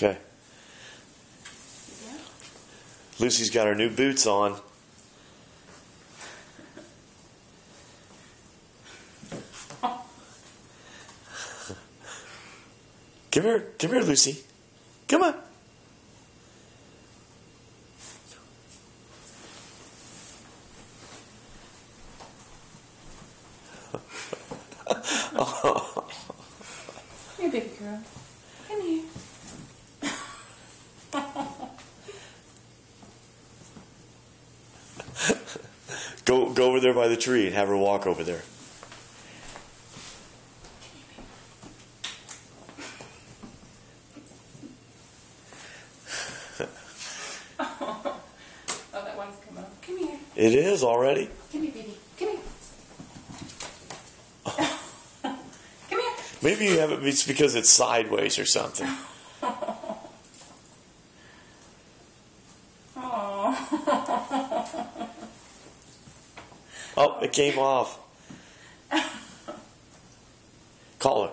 Okay. Yeah. Lucy's got her new boots on. Come here, Lucy. Come on. Hey, big girl. Come here. Go over there by the tree and have her walk over there. Oh, that one's come up. Come here. It is already. Come here, baby. Come here. Come here. Maybe you haven't. It's because it's sideways or something. Oh, it came off. Call her.